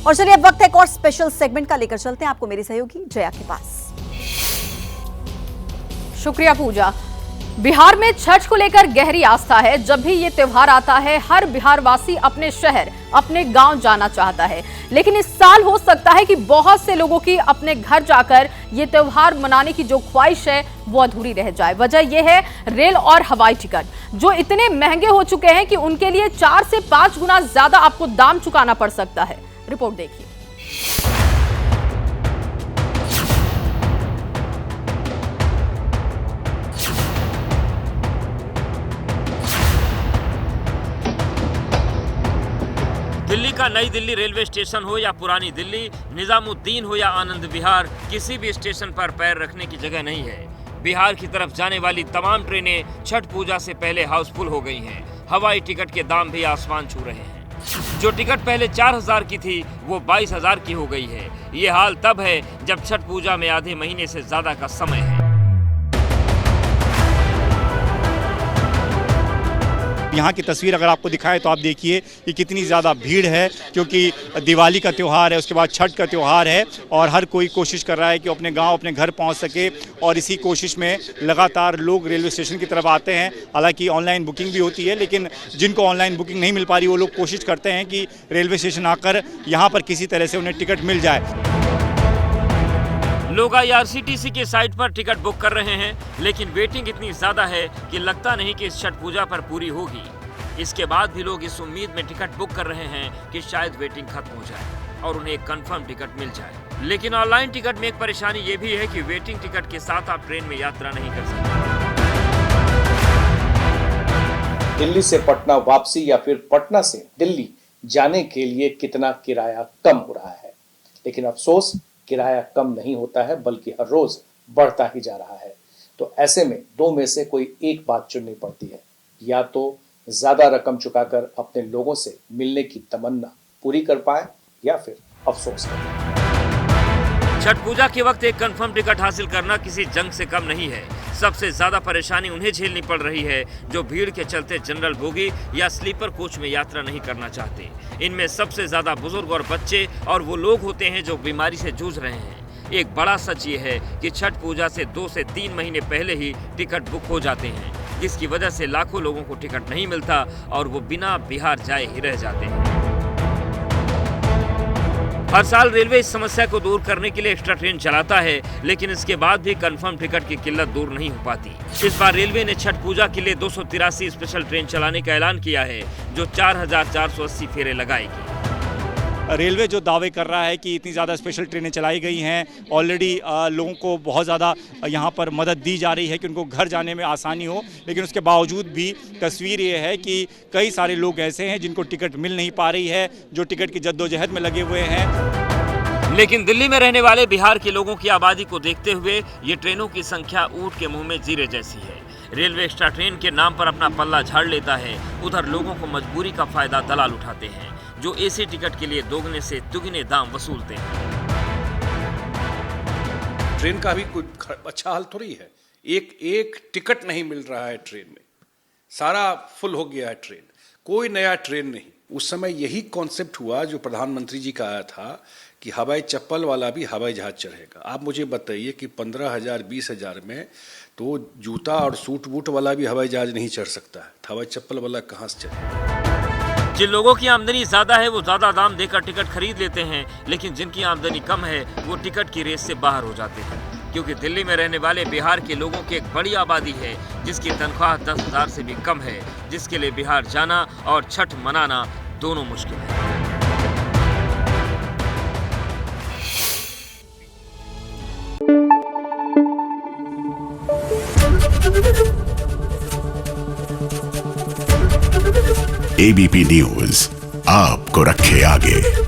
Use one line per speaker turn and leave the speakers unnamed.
और चलिए अब वक्त है एक और स्पेशल सेगमेंट का, लेकर चलते हैं आपको मेरी सहयोगी जया के पास।
शुक्रिया पूजा। बिहार में छठ को लेकर गहरी आस्था है। जब भी ये त्योहार आता है हर बिहारवासी अपने शहर अपने गांव जाना चाहता है, लेकिन इस साल हो सकता है कि बहुत से लोगों की अपने घर जाकर ये त्योहार मनाने की जो ख्वाहिश है वो अधूरी रह जाए। वजह यह है रेल और हवाई टिकट जो इतने महंगे हो चुके हैं कि उनके लिए 4 से 5 गुना ज्यादा आपको दाम चुकाना पड़ सकता है। रिपोर्ट देखिए।
दिल्ली का नई दिल्ली रेलवे स्टेशन हो या पुरानी दिल्ली, निजामुद्दीन हो या आनंद विहार, किसी भी स्टेशन पर पैर रखने की जगह नहीं है। बिहार की तरफ जाने वाली तमाम ट्रेनें छठ पूजा से पहले हाउसफुल हो गई हैं। हवाई टिकट के दाम भी आसमान छू रहे हैं। जो टिकट पहले 4,000 की थी वो 22,000 की हो गई है। ये हाल तब है जब छठ पूजा में आधे महीने से ज्यादा का समय है।
यहाँ की तस्वीर अगर आपको दिखाएं तो आप देखिए कि कितनी ज़्यादा भीड़ है, क्योंकि दिवाली का त्यौहार है, उसके बाद छठ का त्यौहार है और हर कोई कोशिश कर रहा है कि अपने गांव अपने घर पहुंच सके। और इसी कोशिश में लगातार लोग रेलवे स्टेशन की तरफ आते हैं। हालांकि ऑनलाइन बुकिंग भी होती है, लेकिन जिनको ऑनलाइन बुकिंग नहीं मिल पा रही वो लोग कोशिश करते हैं कि रेलवे स्टेशन आकर यहाँ पर किसी तरह से उन्हें टिकट मिल जाए।
लोग IRCTC की साइट पर टिकट बुक कर रहे हैं, लेकिन वेटिंग इतनी ज्यादा है कि लगता नहीं कि इस छठ पूजा पर पूरी होगी। इसके बाद भी लोग इस उम्मीद में टिकट बुक कर रहे हैं कि शायद वेटिंग खत्म हो जाए और उन्हें एक कंफर्म टिकट मिल जाए। लेकिन ऑनलाइन टिकट में एक परेशानी ये भी है कि वेटिंग टिकट के साथ आप ट्रेन में यात्रा नहीं कर सकते।
दिल्ली से पटना वापसी या फिर पटना से दिल्ली जाने के लिए कितना किराया कम हो रहा है, लेकिन अफसोस किराया कम नहीं होता है बल्कि हर रोज बढ़ता ही जा रहा है। तो ऐसे में दो में से कोई एक बात चुननी पड़ती है, या तो ज्यादा रकम चुकाकर अपने लोगों से मिलने की तमन्ना पूरी कर पाए या फिर अफसोस करें।
छठ पूजा के वक्त एक कंफर्म टिकट हासिल करना किसी जंग से कम नहीं है। सबसे ज्यादा परेशानी उन्हें झेलनी पड़ रही है जो भीड़ के चलते जनरल बोगी या स्लीपर कोच में यात्रा नहीं करना चाहते। इनमें सबसे ज्यादा बुजुर्ग और बच्चे और वो लोग होते हैं जो बीमारी से जूझ रहे हैं। एक बड़ा सच ये है कि छठ पूजा से 2 से 3 महीने पहले ही टिकट बुक हो जाते हैं, जिसकी वजह से लाखों लोगों को टिकट नहीं मिलता और वो बिना बिहार जाए ही रह जाते हैं। हर साल रेलवे इस समस्या को दूर करने के लिए एक्स्ट्रा ट्रेन चलाता है, लेकिन इसके बाद भी कंफर्म टिकट की किल्लत दूर नहीं हो पाती। इस बार रेलवे ने छठ पूजा के लिए 283 स्पेशल ट्रेन चलाने का ऐलान किया है, जो 4,480 फेरे लगाएगी।
रेलवे जो दावे कर रहा है कि इतनी ज़्यादा स्पेशल ट्रेनें चलाई गई हैं, ऑलरेडी लोगों को बहुत ज़्यादा यहाँ पर मदद दी जा रही है कि उनको घर जाने में आसानी हो, लेकिन उसके बावजूद भी तस्वीर ये है कि कई सारे लोग ऐसे हैं जिनको टिकट मिल नहीं पा रही है, जो टिकट की जद्दोजहद में लगे हुए हैं।
लेकिन दिल्ली में रहने वाले बिहार के लोगों की आबादी को देखते हुए ये ट्रेनों की संख्या ऊंट के मुंह में जीरे जैसी है। रेलवे एक्स्ट्रा ट्रेन के नाम पर अपना पल्ला झाड़ लेता है, उधर लोगों को मजबूरी का फायदा दलाल उठाते हैं जो एसी टिकट के लिए दोगुने से दुगने दाम वसूलते हैं।
ट्रेन का भी कोई अच्छा हाल थोड़ी है। एक टिकट नहीं मिल रहा है ट्रेन में, सारा फुल हो गया है ट्रेन, कोई नया ट्रेन नहीं। उस समय यही कॉन्सेप्ट हुआ जो प्रधानमंत्री जी का आया था कि हवाई चप्पल वाला भी हवाई जहाज चढ़ेगा। आप मुझे बताइए कि 15,000 20,000 में तो जूता और सूट बूट वाला भी हवाई जहाज नहीं चढ़ सकता है, हवाई चप्पल वाला कहाँ से चढ़ेगा।
जिन लोगों की आमदनी ज्यादा है वो ज्यादा दाम देकर टिकट खरीद लेते हैं, लेकिन जिनकी आमदनी कम है वो टिकट की रेस से बाहर हो जाते हैं, क्योंकि दिल्ली में रहने वाले बिहार के लोगों की एक बड़ी आबादी है जिसकी तनख्वाह 10,000 से भी कम है, जिसके लिए बिहार जाना और छठ मनाना दोनों मुश्किल है।
ABP न्यूज आपको रखे आगे।